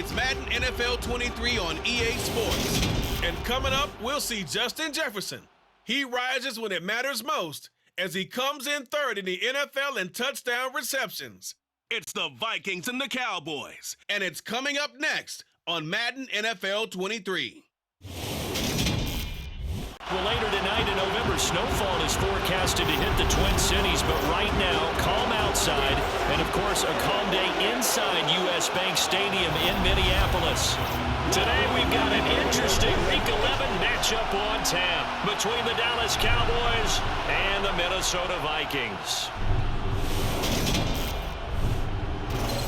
It's Madden NFL 23 on EA Sports. And coming up, we'll see Justin Jefferson. He rises when it matters most as he comes in third in the NFL in touchdown receptions. It's the Vikings and the Cowboys, and it's coming up next on Madden NFL 23. Well, later tonight in November, snowfall is forecasted to hit the Twin Cities, but right now, calm outside, and of course, a calm day inside U.S. Bank Stadium in Minneapolis. Today, we've got an interesting Week 11 matchup on tap between the Dallas Cowboys and the Minnesota Vikings.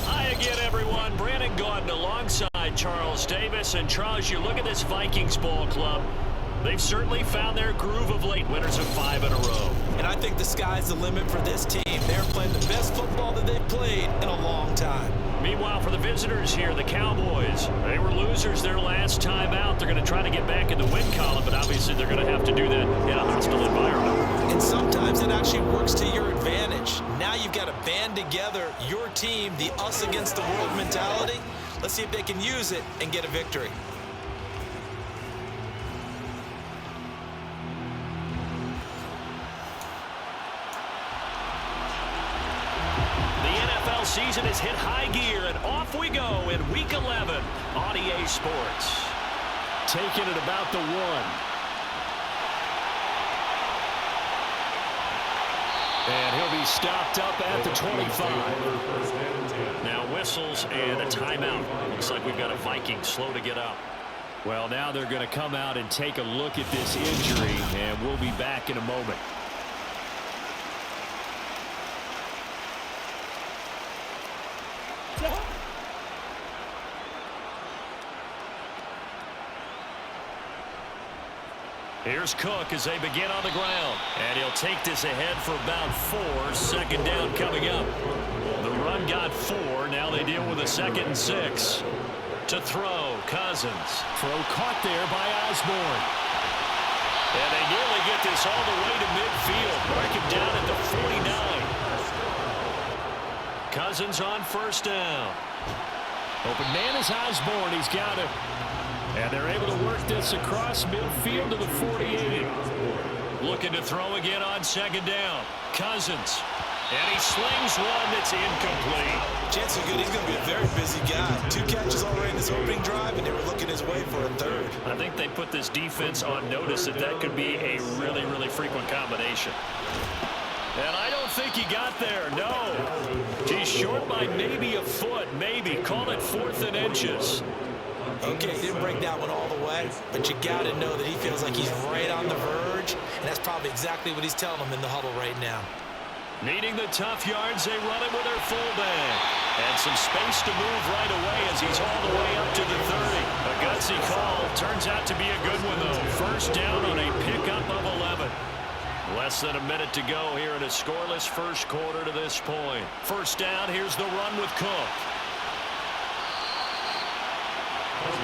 Hi again, everyone. Brandon Gaudin alongside Charles Davis. And Charles, you look at this Vikings ball club. They've certainly found their groove of late, winners of 5 in a row. And I think the sky's the limit for this team. They're playing the best football that they've played in a long time. Meanwhile, for the visitors here, the Cowboys, they were losers their last time out. They're going to try to get back in the win column, but obviously they're going to have to do that in a hostile environment. And sometimes it actually works to your advantage. Now you've got to band together your team, the us against the world mentality. Let's see if they can use it and get a victory. Season has hit high gear, and off we go in Week 11 on EA Sports. Taking it about the 1. And he'll be stopped up at the 25. Now whistles and a timeout. Looks like we've got a Viking slow to get up. Well, now they're going to come out and take a look at this injury, and we'll be back in a moment. Here's Cook as they begin on the ground. And he'll take this ahead for about 4. Second down coming up. The run got 4. Now they deal with a 2nd and 6. To throw, Cousins. Throw caught there by Osborne. And they nearly get this all the way to midfield. Mark him down at the 49. Cousins on first down. Open man is Osborne. He's got it. And they're able to work this across midfield to the 48. Looking to throw again on second down. Cousins. And he slings one that's incomplete. Chances are good he's going to be a very busy guy. 2 catches already in this opening drive, and they were looking his way for a 3rd. I think they put this defense on notice that that could be a really, really frequent combination. And I don't think he got there, no. He's short by maybe a foot, maybe. Call it 4th and inches. Okay, didn't break that one all the way, but you got to know that he feels like he's right on the verge, and that's probably exactly what he's telling them in the huddle right now. Needing the tough yards, they run it with their fullback. And some space to move right away as he's all the way up to the 30. A gutsy call. Turns out to be a good one, though. First down on a pickup of 11. Less than a minute to go here in a scoreless first quarter to this point. First down, here's the run with Cook.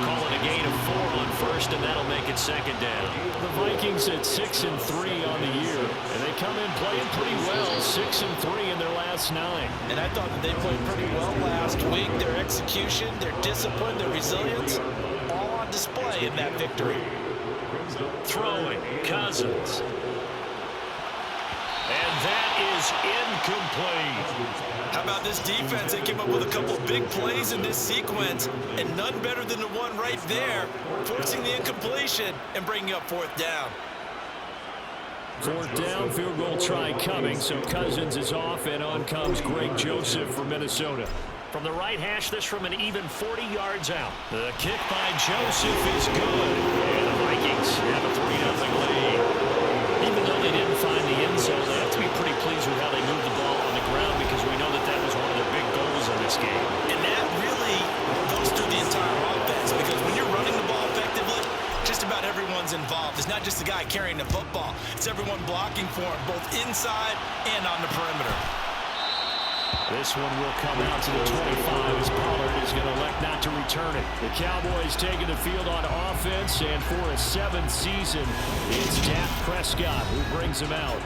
Call it a gain of 4 on first, and that'll make it second down. The Vikings at 6-3 on the year, and they come in playing pretty well, 6-3 in their last 9. And I thought that they played pretty well last week. Their execution, their discipline, their resilience, all on display in that victory. Throwing, Cousins. And that is incomplete. How about this defense? They came up with a couple big plays in this sequence, and none better than the one right there, forcing the incompletion and bringing up 4th down. 4th down, field goal try coming, so Cousins is off, and on comes Greg Joseph for Minnesota. From the right hash, this from an even 40 yards out. The kick by Joseph is good, and the Vikings have a 3-0 lead. Even though they didn't find the end zone, they have to be pretty pleased with how they moved the ball on the ground because we know that that was one of their big goals in this game. And that really goes through the entire offense because when you're running the ball effectively, just about everyone's involved. It's not just the guy carrying the football. It's everyone blocking for him, both inside and on the perimeter. This one will come out to the 25 as Pollard is going to elect not to return it. The Cowboys taking the field on offense, and for a 7th season, it's Dak Prescott who brings him out.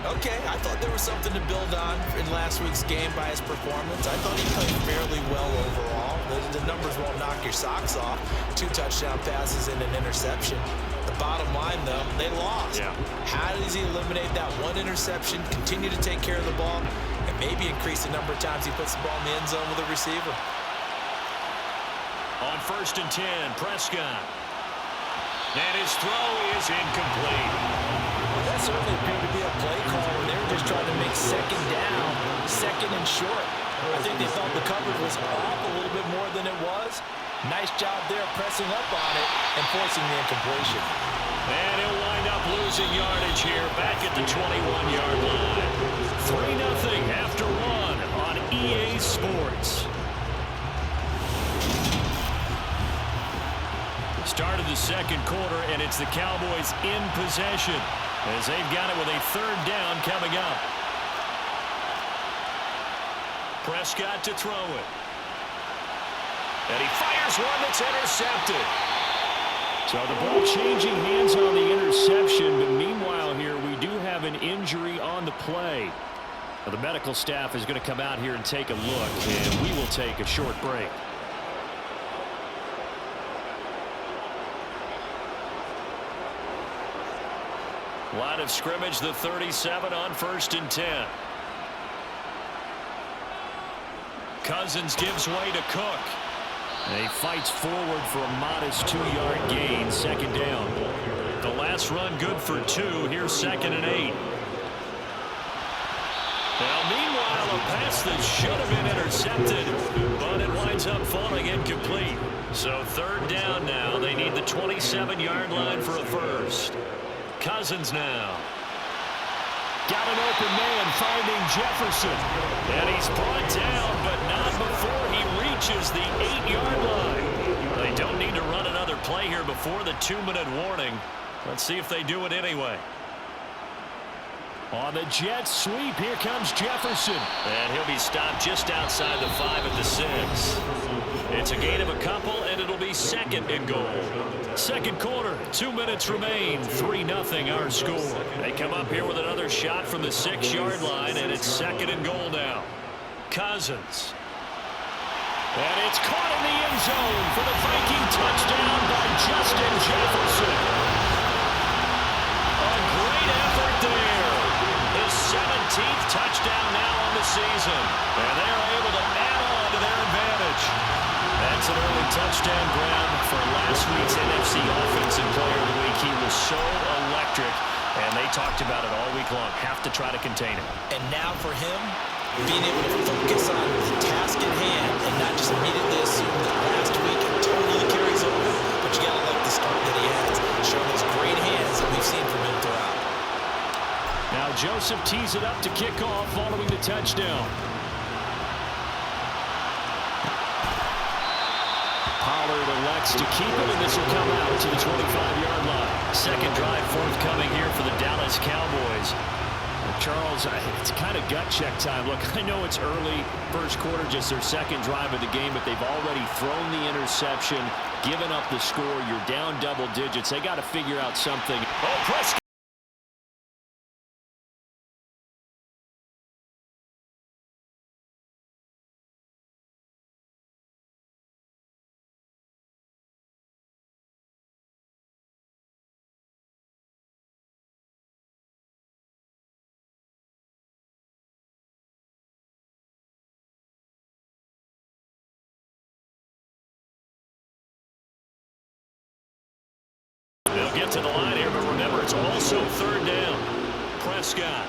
Okay, I thought there was something to build on in last week's game by his performance. I thought he played fairly well overall. The numbers won't knock your socks off. 2 touchdown passes and an interception. The bottom line, though, they lost. Yeah. How does he eliminate that 1 interception, continue to take care of the ball, and maybe increase the number of times he puts the ball in the end zone with a receiver? On 1st and 10, Prescott. And his throw is incomplete. Well, that certainly appeared to be a play call where they were just trying to make second down, second and short. I think they thought the coverage was off a little bit more than it was. Nice job there pressing up on it and forcing the incompletion. And he'll wind up losing yardage here back at the 21-yard line. 3-0 after 1 on EA Sports. Start of the second quarter, and it's the Cowboys in possession as they've got it with a 3rd down coming up. Prescott to throw it. And he fires one that's intercepted. So the ball changing hands on the interception, but meanwhile here we do have an injury on the play. Well, the medical staff is going to come out here and take a look, and we will take a short break. Line of scrimmage, the 37 on 1st and 10. Cousins gives way to Cook. And he fights forward for a modest 2-yard gain, 2nd down. The last run good for 2. Here's 2nd and 8. Now, meanwhile, a pass that should have been intercepted, but it winds up falling incomplete. So 3rd down now. They need the 27-yard line for a first. Cousins now. Got an open man finding Jefferson. And he's brought down, but not before he reaches the 8-yard line. They don't need to run another play here before the 2-minute warning. Let's see if they do it anyway. On the jet sweep, here comes Jefferson. And he'll be stopped just outside the 5 at the 6. It's a gain of a couple, and it'll be 2nd and goal. Second quarter, 2 minutes remain. 3-0 our score. They come up here with another shot from the 6-yard line, and it's 2nd and goal now. Cousins. And it's caught in the end zone for the Viking touchdown by Justin Jefferson. A great effort there. His 17th touchdown now on the season. And they're able to add on to their advantage. That's an early touchdown grab for last week's NFC Offensive Player of the Week. He was so electric, and they talked about it all week long. Have to try to contain him. And now for him, being able to focus on the task at hand and not just immediately assume that last week it totally carries over. But you got to like the start that he has, showing those great hands that we've seen from him throughout. Now Joseph tees it up to kick off following the touchdown. Pollard elects to keep it, and this will come out to the 25-yard line. Second drive forthcoming here for the Dallas Cowboys. Charles, it's kind of gut check time. Look, I know it's early, first quarter, just their 2nd drive of the game, but they've already thrown the interception, given up the score. You're down double digits. They got to figure out something. Oh, Prescott. They'll get to the line here, but remember, it's also 3rd down. Prescott.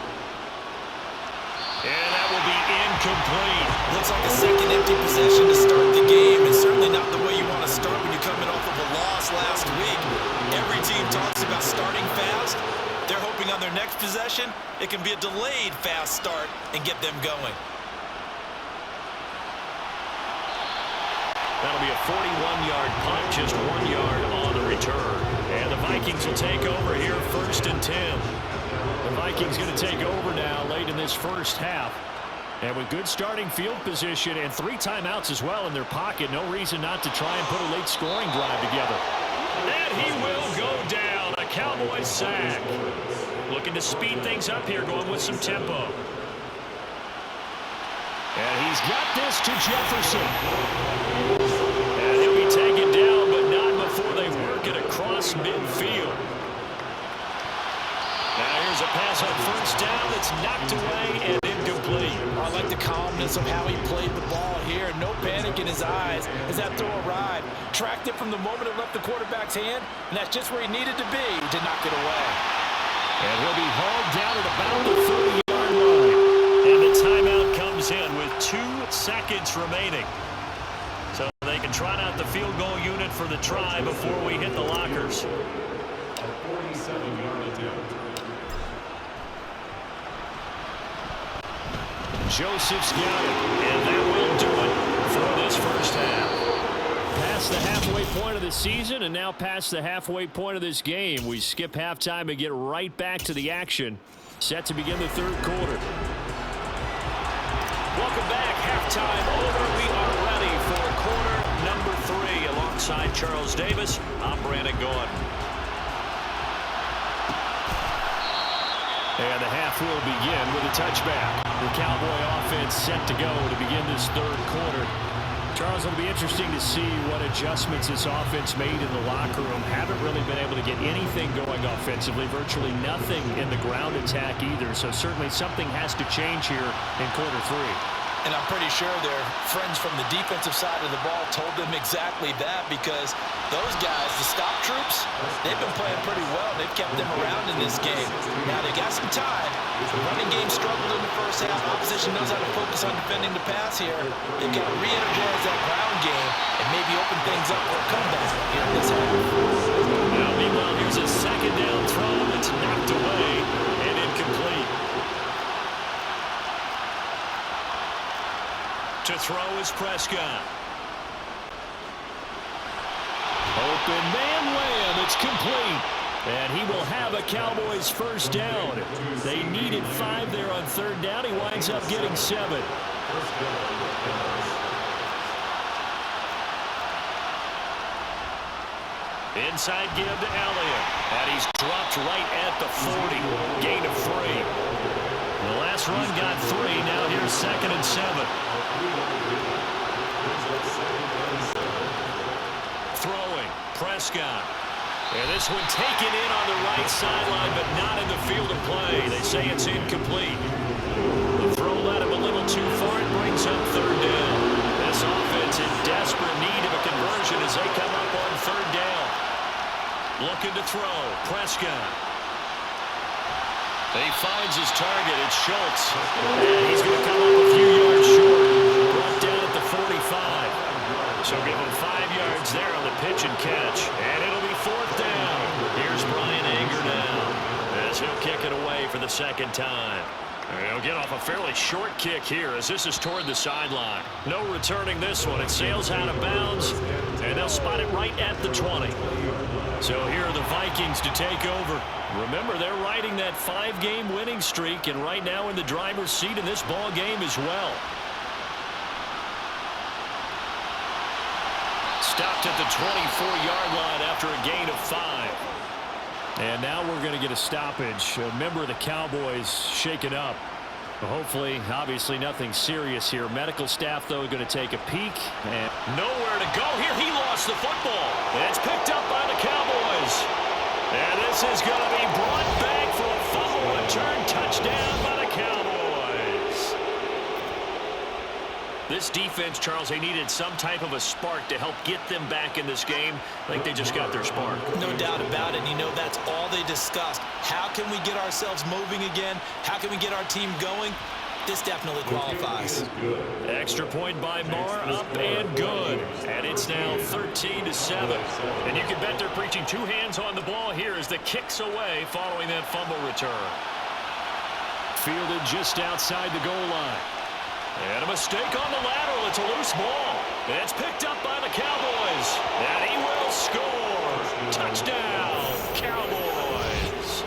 And that will be incomplete. Looks like a second empty possession to start the game, and certainly not the way you want to start when you're coming off of a loss last week. Every team talks about starting fast. They're hoping on their next possession, it can be a delayed fast start and get them going. That'll be a 41-yard punt, just 1 yard on the return. And the Vikings will take over here, 1st and 10. The Vikings going to take over now late in this first half. And with good starting field position and 3 timeouts as well in their pocket, no reason not to try and put a late scoring drive together. And he will go down. A Cowboys sack. Looking to speed things up here, going with some tempo. And he's got this to Jefferson. across midfield. Now here's a pass on first down. It's knocked away and incomplete. I like the calmness of how he played the ball here. No panic in his eyes as that throw arrived. Tracked it from the moment it left the quarterback's hand, and that's just where he needed to be to knock it away. And he'll be hauled down at about the 30-yard line. And the timeout comes in with 2 seconds remaining. So they can trot out the field goal unit for the try before we hit the lockers. A 47-yard attempt. Joseph's got it, and that will do it for this first half. Past the halfway point of the season and now past the halfway point of this game. We skip halftime and get right back to the action. Set to begin the third quarter. Welcome back. Halftime over. We are ready for quarter number 3. Alongside Charles Davis, I'm Brandon Gordon. And the half will begin with a touchback. The Cowboy offense set to go to begin this third quarter. Charles, it'll be interesting to see what adjustments this offense made in the locker room. Haven't really been able to get anything going offensively. Virtually nothing in the ground attack either. So certainly something has to change here in quarter 3. And I'm pretty sure their friends from the defensive side of the ball told them exactly that, because those guys, the stop troops, they've been playing pretty well. They've kept them around in this game. Now they got some time. The running game struggled in the first half. Opposition knows how to focus on defending the pass here. They've got to re-energize that ground game and maybe open things up for a comeback here in this half. Now meanwhile, here's a second down throw. It's knocked away and incomplete. To throw is Prescott. Open man Lamb. It's complete. And he will have a Cowboys first down. They needed 5 there on third down. He winds up getting 7. Inside give to Elliott. And he's dropped right at the 40. Gain of 3. The last run got 3. Now here's 2nd and 7. Throwing, Prescott. And this one taken in on the right sideline, but not in the field of play. They say it's incomplete. The throw led him a little too far. It brings up third down. This offense in desperate need of a conversion as they come up on third down. Looking to throw, Prescott. He finds his target. It's Schultz. And he's going to come up a few yards short. Brought down at the 45. So give him 5 yards there on the pitch and catch. And it'll be 4th down. Here's Brian Anger now, as he'll kick it away for the second time. He'll get off a fairly short kick here as this is toward the sideline. No returning this one. It sails out of bounds, and they'll spot it right at the 20. So here are the Vikings to take over. Remember, they're riding that 5-game winning streak, and right now in the driver's seat in this ball game as well. Stopped at the 24-yard line after a gain of 5. And now we're going to get a stoppage. A member of the Cowboys shaken up. Hopefully, obviously nothing serious here. Medical staff, though, going to take a peek. And nowhere to go here. He lost the football. It's picked up by the Cowboys. And this is going to be brought back for a fumble return touchdown by the Cowboys. This defense, Charles, they needed some type of a spark to help get them back in this game. I think they just got their spark. No doubt about it. You know, that's all they discussed. How can we get ourselves moving again? How can we get our team going? This definitely qualifies. Extra point by Marr, up and good. And it's now 13-7. And you can bet they're preaching 2 hands on the ball here as the kick's away following that fumble return. Fielded just outside the goal line. And a mistake on the lateral. It's a loose ball. It's picked up by the Cowboys. And he will score. Touchdown, Cowboys.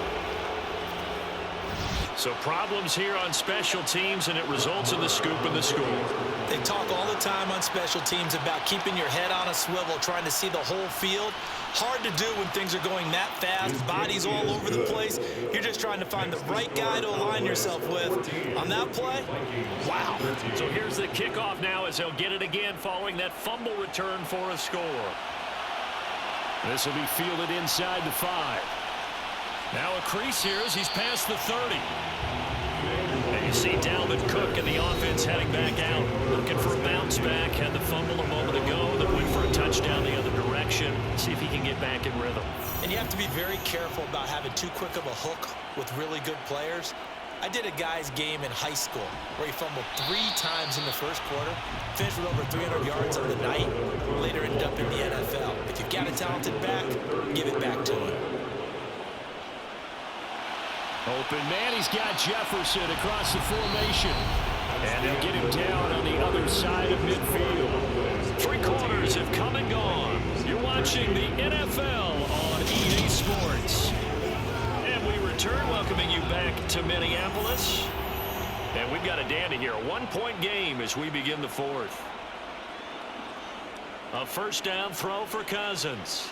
So problems here on special teams, and it results in the scoop and the score. They talk all the time on special teams about keeping your head on a swivel, trying to see the whole field. Hard to do when things are going that fast, bodies all over the place. You're just trying to find the right guy to align yourself with. On that play, wow. So here's the kickoff now as they'll get it again following that fumble return for a score. This will be fielded inside the 5. Now a crease here as he's past the 30. And you see Dalvin Cook and the offense heading back out, looking for a bounce back. Had the fumble a moment ago, then went for a touchdown the other direction. See if he can get back in rhythm. And you have to be very careful about having too quick of a hook with really good players. I did a guy's game in high school where he fumbled 3 times in the first quarter, finished with over 300 yards on the night, later ended up in the NFL. If you've got a talented back, give it back to him. Open man, he's got Jefferson across the formation. And they'll get him down on the other side of midfield. 3 quarters have come and gone. You're watching the NFL on EA Sports. And we return, welcoming you back to Minneapolis. And we've got a dandy here. A 1-point game as we begin the 4th. A first down throw for Cousins.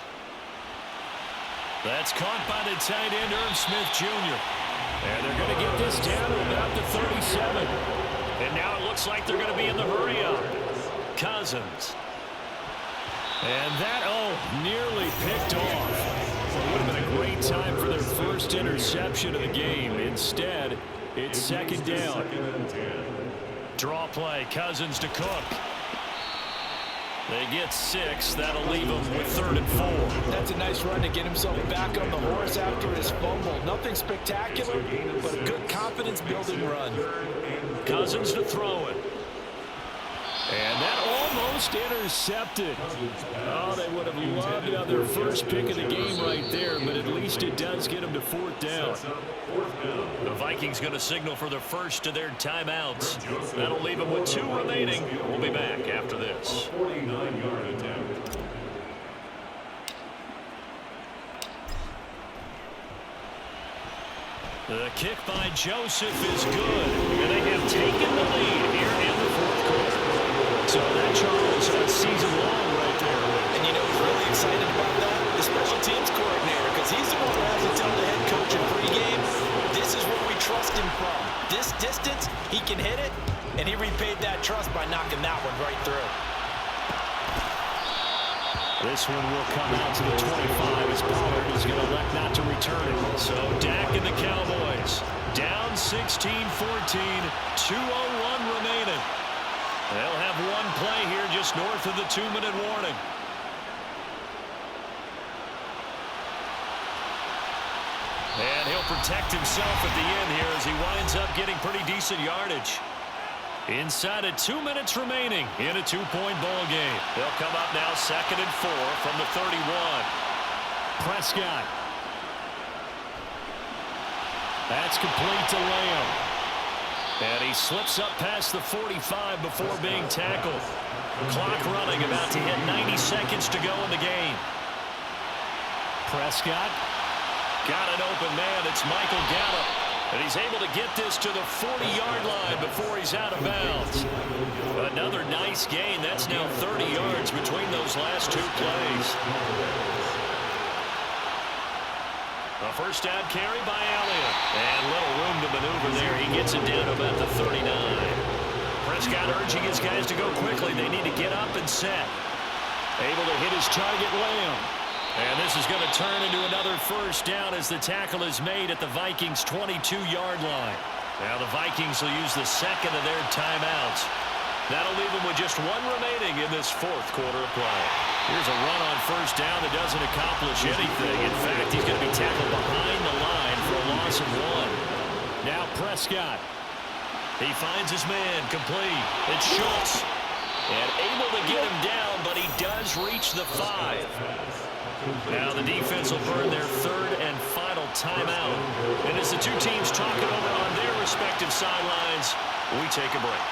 That's caught by the tight end, Irv Smith Jr. And they're going to get this down to about the 37. And now it looks like they're going to be in the hurry-up. Cousins. And that, nearly picked off. It would have been a great time for their first interception of the game. Instead, it's second down. Draw play, Cousins to Cook. They get 6. That'll leave them with 3rd and 4. That's a nice run to get himself back on the horse after his fumble. Nothing spectacular, but a good confidence-building run. Cousins to throw it. And that almost intercepted. Oh, they would have loved to have their first pick of the game right there, but at least it does get them to 4th down. The Vikings going to signal for the first of their timeouts. That'll leave them with 2 remaining. We'll be back after this. 49-yard attempt. The kick by Joseph is good, and they have taken the lead here in the 4th quarter. So that, Charles, that's season long right there. And you know who's really excited about that? The special teams coordinator, because he's the one who has to tell the head coach in pregame, this is where we trust him from. This distance, he can hit it, and he repaid that trust by knocking that one right through. This one will come out to the 25 as Pollard is going to elect not to return it. So Dak and the Cowboys down 16-14, 2:01 remaining. They'll have one play here just north of the 2-minute warning. And he'll protect himself at the end here as he winds up getting pretty decent yardage. Inside of 2 minutes remaining in a 2-point ball game. They'll come up now 2nd and 4 from the 31. Prescott. That's complete to Lamb. And he slips up past the 45 before being tackled. Clock running, about to hit 90 seconds to go in the game. Prescott. Got an open man. It's Michael Gallup. And he's able to get this to the 40-yard line before he's out of bounds. Another nice gain. That's now 30 yards between those last 2 plays. A first down carry by Elliott. And little room to maneuver there. He gets it down to about the 39. Prescott urging his guys to go quickly. They need to get up and set. Able to hit his target, Lamb. And this is going to turn into another first down as the tackle is made at the Vikings' 22-yard line. Now the Vikings will use the second of their timeouts. That'll leave them with just 1 remaining in this 4th quarter of play. Here's a run on first down that doesn't accomplish anything. In fact, he's going to be tackled behind the line for a loss of 1. Now Prescott. He finds his man complete. It's Schultz. And able to get him down, but he does reach the 5. Now the defense will burn their 3rd and final timeout. And as the 2 teams talk it over on their respective sidelines, we take a break.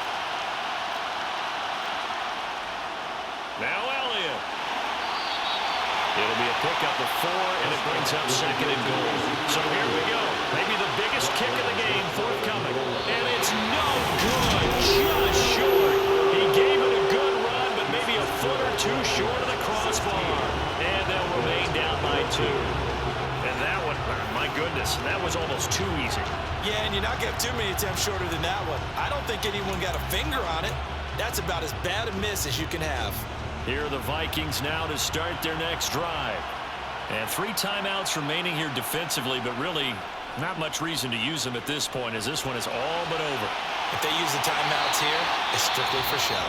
Now Elliott. It'll be a pickup of 4, and it brings up 2nd and goal. So here we go. Maybe the biggest kick of the game forthcoming. And it's no good. Just short. He gave it a good run, but maybe a foot or 2 short of the crossbar. And they'll remain down by 2. And that one, my goodness, that was almost too easy. Yeah, and you're not going to have too many attempts shorter than that one. I don't think anyone got a finger on it. That's about as bad a miss as you can have. Here are the Vikings now to start their next drive. And 3 timeouts remaining here defensively, but really not much reason to use them at this point as this one is all but over. If they use the timeouts here, it's strictly for show.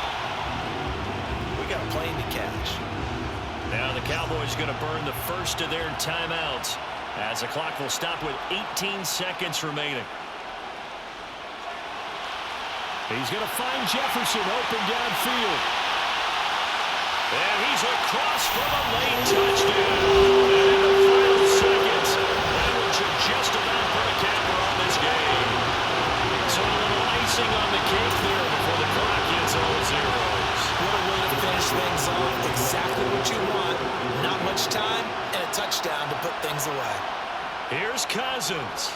We got a plane to catch. Now the Cowboys going to burn the first of their timeouts as the clock will stop with 18 seconds remaining. He's going to find Jefferson open downfield. And he's across for the late touchdown. And in the final seconds, that one should just about put a capper on this game. So a little icing on the cake there before the clock hits all zeros. What a way to finish things off. Exactly what you want. Not much time and a touchdown to put things away. Here's Cousins.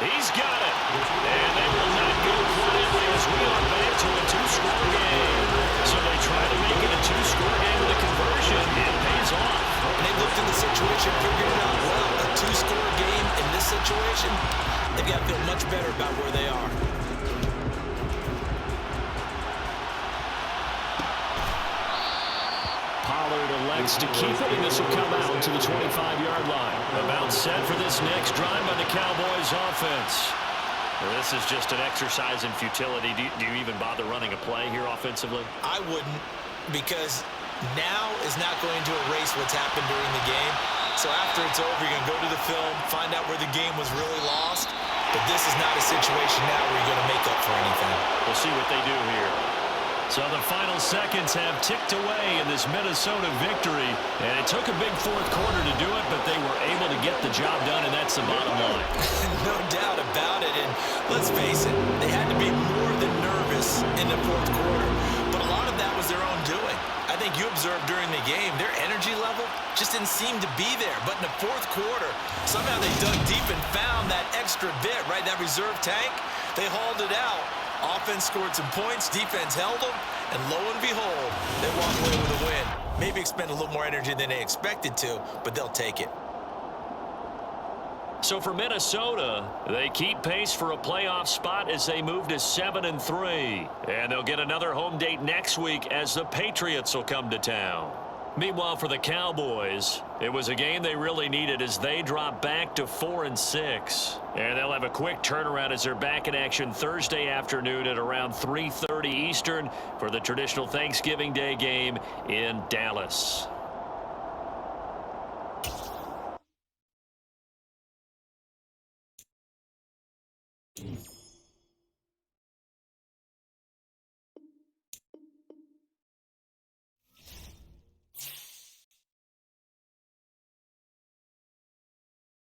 He's got it. And they will not go quietly as we are back to a 2-score game. So they try to make it a 2-score game with a conversion. It pays off. And they looked at the situation, figured it out well. A 2-score game in this situation, they've got to feel much better about where they are. Pollard elects to keep it, and this will come out to the 25-yard line. About set for this next drive by the Cowboys offense. Well, this is just an exercise in futility. Do you even bother running a play here offensively? I wouldn't, because now is not going to erase what's happened during the game. So after it's over, you're going to go to the film, find out where the game was really lost. But this is not a situation now where you're going to make up for anything. We'll see what they do here. So the final seconds have ticked away in this Minnesota victory. And it took a big fourth quarter to do it, but they were able to get the job done, and that's the bottom line. No doubt about it. And let's face it, they had to be more than nervous in the fourth quarter. But a lot of that was their own doing. I think you observed during the game, their energy level just didn't seem to be there. But in the fourth quarter, somehow they dug deep and found that extra bit, right, that reserve tank. They hauled it out. Offense scored some points, defense held them, and lo and behold, they walk away with a win. Maybe expend a little more energy than they expected to, but they'll take it. So for Minnesota, they keep pace for a playoff spot as they move to 7-3. And they'll get another home date next week as the Patriots will come to town. Meanwhile, for the Cowboys, it was a game they really needed as they drop back to 4-6. And they'll have a quick turnaround as they're back in action Thursday afternoon at around 3:30 Eastern for the traditional Thanksgiving Day game in Dallas.